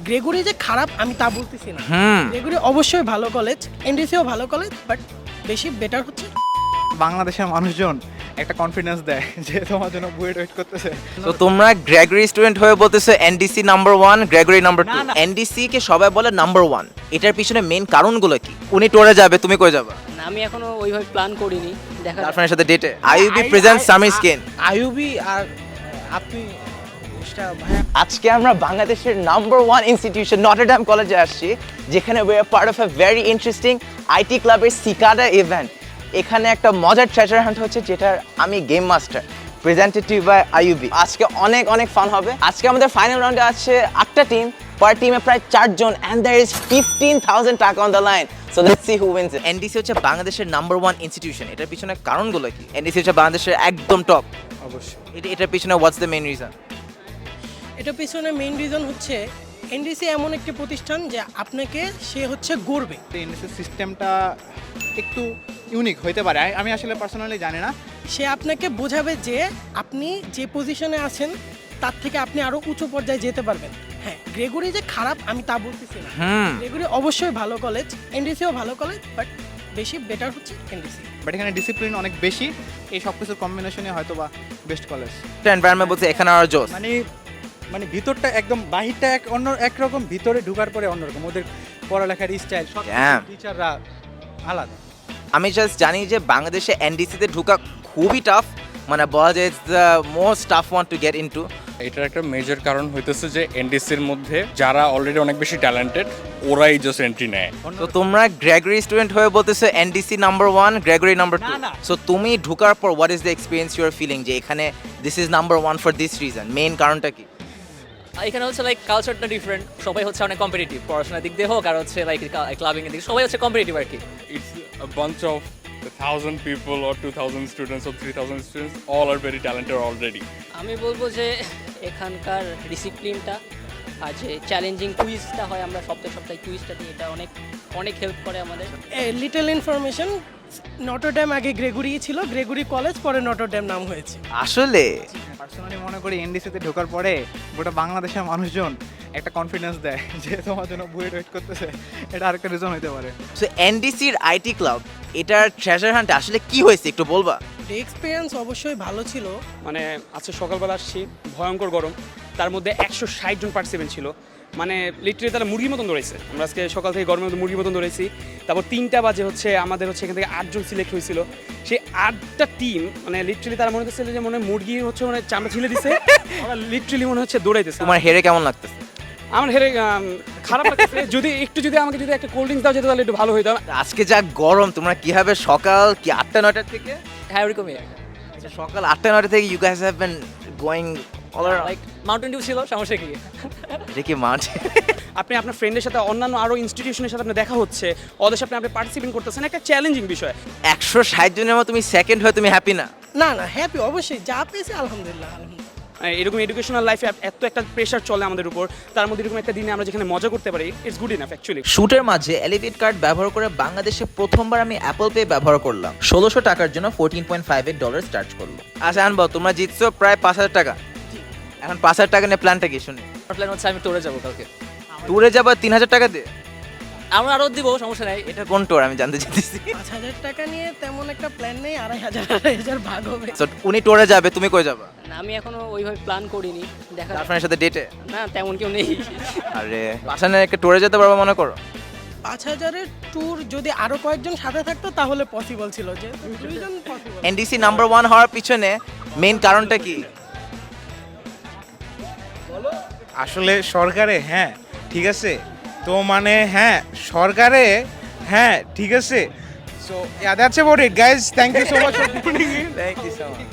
Gregory যে খারাপ আমি তা বলতেছি না। গ্রেগরি অবশ্যই ভালো কলেজ, এনডিসিও ভালো কলেজ, বাট বেশি বেটার হচ্ছে বাংলাদেশের মানুষজন একটা কনফিডেন্স দেয় যে তোমার জন্য বুয়েট ওয়েট করতেছে। তো তোমরা গ্রেগরি স্টুডেন্ট হয়ে বলতেছো NDC number 1, Gregory number 2। NDC কে সবাই বলে নাম্বার 1, এটার পিছনে মেইন কারণগুলো কি? উনি টোরে যাবে, তুমি কই যাবা? না, আমি এখনো ওইভাবে প্ল্যান করিনি, দেখা যাক। গার্লফ্রেন্ডের সাথে ডেটে। IUB present Samir skin. IUB আর আপনি ভাইয়া আজকে আমরা বাংলাদেশের নাম্বার 1 ইনস্টিটিউশন নটরডেম কলেজে আসছি, যেখানে we are part of a very interesting IT ক্লাবের সিকাডা ইভেন্ট। এখানে একটা মজার ট্রেজার হান্ট হচ্ছে, যেটার আমি গেম মাস্টার, প্রেজেন্টেটিভ বাই আইইউবি। আজকে অনেক অনেক ফান হবে। আজকে আমাদের ফাইনাল রাউন্ডে আছে 8টা টিম, পার টিমে প্রায় 4 জন, এন্ড देयर ইজ 15,000 টাকা on the line. So let's see who wins. NDC হচ্ছে বাংলাদেশের নাম্বার 1 ইনস্টিটিউশন, এটার পিছনে কারণগুলো কি? এনডিসি হচ্ছে বাংলাদেশের একদম টপ, অবশ্যই এটার পিছনে হোয়াটস দ্য মেইন রিজন? এটার পিছনে মেইন রিজন হচ্ছে এনডিসি এমন একটি প্রতিষ্ঠান যে আপনাকে সে হচ্ছে গড়বে। এনএসএস সিস্টেমটা একটু ইউনিক হইতে পারে, আমি আসলে পার্সোনালি জানি না। সে আপনাকে বোঝাবে যে আপনি যে পজিশনে আছেন তার থেকে আপনি আরো উঁচু পর্যায়ে যেতে পারবেন। হ্যাঁ, গ্রেগরি যে খারাপ আমি তা বলতেছি না। গ্রেগরি অবশ্যই ভালো কলেজ, এনডিসিও ভালো কলেজ, বাট বেশি বেটার হচ্ছে এনডিসি। বাট এখানে ডিসিপ্লিন অনেক বেশি, এই সব কিছুর কম্বিনেশনে হয়তো বা বেস্ট কলেজ। এনভায়রনমেন্ট বলছে এখানে আর জোস। মানে ভিতরটা একদম বাহিরটা অন্য একরকম, ভিতরে ঢোকার পরে অন্যরকম। ওদের পড়ালেখার স্টাইল, সব Damn. টিচাররা আলাদা। আমি জাস্ট জানি যে বাংলাদেশে এনডিসিতে ঢোকা খুবই টাফ, মানে বলা যায় the most tough one to get into. এটার একটা মেজর কারণ হইতেছে যে এনডিসির মধ্যে যারা অলরেডি অনেক বেশি ট্যালেন্টেড, ওরাই জাস্ট এন্ট্রি নেয়। তো তোমরা গ্রেগরি স্টুডেন্ট হয়ে বলতেছো NDC number 1, Gregory number 2। So তুমি ঢোকার পর what is the experience you are feeling যে এখানে this is number 1 for this reason? Main কারণটা কি? এখানে হচ্ছে লাইক কালচারটা ডিফারেন্ট, সবাই হচ্ছে অনেক কম্পিটিটিভ, পড়াশোনার দিক দিয়ে হোক আর হচ্ছে লাইক ক্লাবিং এর দিক, সবাই হচ্ছে কম্পিটিটিভ আর কি। It's a bunch of 1,000 people or 2,000 students or 3,000 students, all are very talented already. আমি বলবো যে এখানকার ডিসিপ্লিনটা আর যে চ্যালেঞ্জিং কুইজটা হয়, আমরা সপ্তাহে সপ্তাহে কুইজটা দিই, এটা অনেক অনেক হেল্প করে আমাদের। লিটল ইনফরমেশন, নটরডেম আগে গ্রেগরি ছিল, গ্রেগরি কলেজ পরে নটরডেম নাম হয়েছে। আসলে পার্সোনালি মনে করি এনডিসিতে ঢোকার পরে গোটা বাংলাদেশের মানুষজন একটা কনফিডেন্স দেয় যে তোমার জন্য বুয়েট ওয়েট করতেছে, এটা আরেকটা রিজন হতে পারে। সো এনডিসির আইটি ক্লাব, এটার ট্রেজার হান্ট আসলে কি হয়েছে একটু বলবা? এক্সপিরিয়েন্স অবশ্যই ভালো ছিল। মানে আজকে সকালবেলা আসছি, ভয়ঙ্কর গরম, তার মধ্যে 160 জন পার্টিসিপেন্ট ছিল। মানে লিটারেলি তারা মুরগির মতন দৌড়াইছে। আমরা আজকে সকাল থেকে গরমের মধ্যে মুরগির মতন দৌড়াইছি। তারপর 3টা বাজে হচ্ছে আমাদের হচ্ছে এখান থেকে 8 জন সিলেক্ট হয়েছিল। সেই 8টা টিম মানে লিটারেলি তারা মনে হচ্ছে যে মনে হয় মুরগি হচ্ছে মানে চামড়া ছিলে দিছে, ওরা লিটারেলি মনে হচ্ছে দৌড়াইতেছে। তোমার হেরে কেমন লাগতেছে? আমার হেরে খারাপ লাগছে। যদি আমাকে একটা কোল্ড ড্রিঙ্কস দাও যেত তাহলে একটু ভালো হইতো। আজকে যা গরম, তোমরা কিভাবে সকাল কি 8টা 9টা থেকে? হ্যাঁ, ওরকমই আচ্ছা, সকাল 8টা 9টা থেকে you guys have been going all around like Mountain Dew ছিল, সমস্যা কি? দেখি মাঠ। আপনি আপনার ফ্রেন্ডের সাথে অন্যান্য আরও ইনস্টিটিউশনের সাথে আপনার দেখা হচ্ছে, ওদের সাথে আপনি পার্টিসিপেট করতেছেন, একটা চ্যালেঞ্জিং বিষয়। 160 জনের মতো তুমি সেকেন্ড হয়ে তুমি হ্যাপি না? না না, হ্যাপি অবশ্যই, যা পেয়েছি আলহামদুলিল্লাহ। এরকম এডুকেশনাল লাইফে এত একটা প্রেশার চলে আমাদের উপর, তার মধ্যে এরকম একটা দিনে আমরা যেখানে মজা করতে পারি, ইটস গুড ইনাফ অ্যাকচুয়ালি। শুটের মাঝে এলিভেট কার্ড ব্যবহার করে বাংলাদেশে প্রথমবার আমি অ্যাপল পে ব্যবহার করলাম। 1600 টাকার জন্য $14.58 চার্জ করলো। আচ্ছা আনবো, তোমরা জিতছো প্রায় 5,000 টাকা। এখন 5,000 টাকা নিয়ে প্ল্যানটা কি শুনি? আমার প্ল্যান হচ্ছে আমি ট্যুরে যাবো কালকে। ট্যুরে যাবো 3,000 টাকা দিয়ে? আমরা আরও দিব, সমস্যা নাই। এটা কোন ট্যুর আমি জানতে চাইতেছি। 5,000 টাকা নিয়ে তেমন একটা প্ল্যান নেই, 2,500 ভাগ হবে। So, উনি ট্যুরে যাবে, তুমি কই যাবা? না, আমি এখনো ওইভাবে প্ল্যান করিনি, দেখা যাক। গার্লফ্রেন্ডের সাথে ডেটে? না, তেমন কেউ নেই। আরে 5,000 একটা ট্যুরে যেতে পারবো মনে করো? 5,000-এর ট্যুর যদি আরো কয়েকজন সাথে থাকতো তাহলে পসিবল ছিল, যে 2 জন পসিবল। এনডিসি নাম্বার 1 হওয়ার পিছনে মেইন কারণটা কি? আসলে সরকারে, হ্যাঁ ঠিক আছে, তো মানে হ্যাঁ সরকারে, হ্যাঁ ঠিক আছে। So that's about it guys, thank you so much for tuning in. Thank you so much.